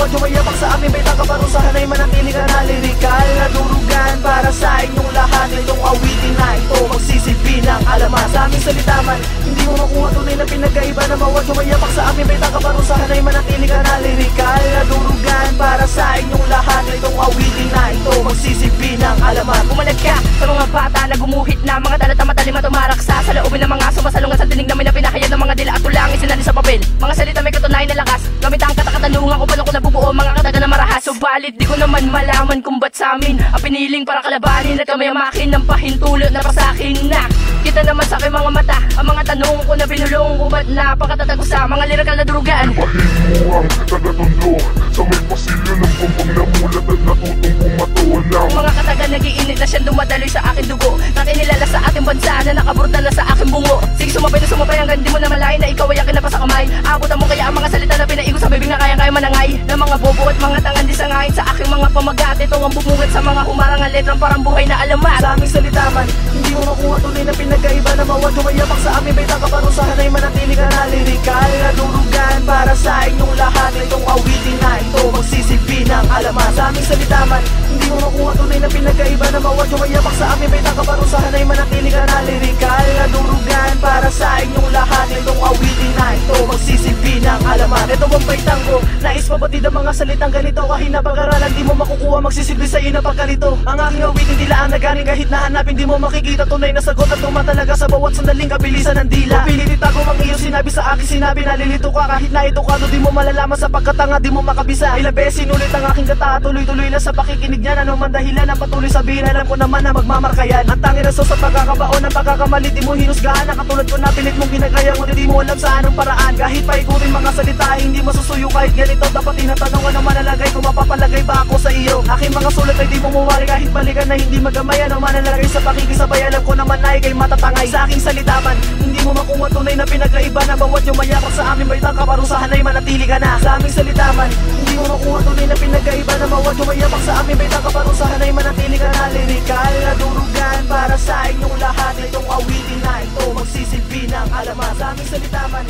bawat yumayapak sa amin may takaparusahan ay manatili ka na lirikal na durugan para sa inyong lahat. Itong awitin na ito magsisilbi ng alamat. Sa aming salita man, hindi mo makuha tunay na pinagkaiba na bawat yumayapak sa amin may takaparusahan ay manatili ka na lirikal na durugan para sa inyong lahat. Itong awitin na ito magsisilbi ng alamat. Bumalag ka sa mga bata na gumuhit na mga talata matalima tumaraksa sa laubin ng mga sumasalungat sa dinig namin na pinahayad ng mga dila at tulangin sinali sa papel. Mga salita may katunayan na lakas, gamit ang katakatanungan kung paano ko nabubuo mga kataga na marahas. Subalit di ko naman malaman kung ba't sa amin ang piniling para kalabanin at kami amakin ng pahintulot na pasakin na kita naman sa aking mga mata ang mga tanong ko na binulong kung ba't napakatatago sa mga lirikal na durugan. Ibahin mo ang tagatundok sa may pasilyo ng bumbong na mulat at natutong pumatunaw. Mga kataga nag-iinit na siyang dumadaloy sa aking dugo, nakinilala sa ating bansa na nakaburta na sa aking bungo. Sige sumabay na sumabay hanggang di mo na malayan na ikaw ay akin na pa sa kamay. Abutan mo kaya ang mga salita na pinaigo sa bibig na kaya manangay ng mga bobo at mga tangan di sangayin sa aking mga pamagat. Ito ang bumungad sa mga humarangan letrang parang buhay na alamat. Sa aming salita man, hindi mo makuha tunay na pinagkaiba na bawat yumayapak sa amin may takaparusahan ay manatili ka na lirikal na durugan para sa inyong lahat. Itong awitin na ito magsisilbi ng alamat. Sa aming salita man, hindi mo makuha tunay na pinagkaiba na bawat yumayapak sa amin may takaparusahan ay manatili ka na lirikal na durugan para sa inyong lahat. Itong awitin na ito magsisilbi ng alamat. Ito ang baitang ko, nais mabatid ang mga salitang ganito. Kahit na pag-aralan di mo makukuha magsisilbi sa iyo na pagkalito. Ang aking awitin dilaan na galing kahit na hanapin di mo makikita tunay na sagot at tumatalaga sa bawat sandaling kabilisan ng dila. Mapilit ako ang iyong sinabi sa akin sinabi nalilito ka kahit na ito kano di mo malalaman sa pagkatanga di mo makabisa. Ilang beses sinulit ang aking gata tuloy-tuloy lang sa pakikinig niya. Ano man dahilan ang patuloy sabihin alam ko naman na magmamarkayan. Ang tanging rason sa pagkakabaon ng pagkakamali di mo hinusgahan. Na katulad ko na pilit mong ginagaya mo di mo alam sa anong paraan. Kahit paikutin mga salita hindi mo susuyo kahit ganito. Dapat tinatanong ano manalagay kung mapapalagay ba ako sa iyo. Aking mga sulat ay di mo mawari kahit balikan na hindi magamay. Ano manalagay sa pakikisabay alam ko naman na ikay matatangay. Sa aking salita man, hindi mo makuha tunay na pinagkaiba na bawat yumayapak sa amin may takaparusahan ay manatili ka na. Sa aming salita man, hindi mo makuha tunay na pinagkaiba na bawat yumayapak sa amin may takaparusahan ay manatili ka na. Lirikal na durugan para sa inyong lahat. Itong awitin na ito magsisilbi ng alamat. Sa aming salita man,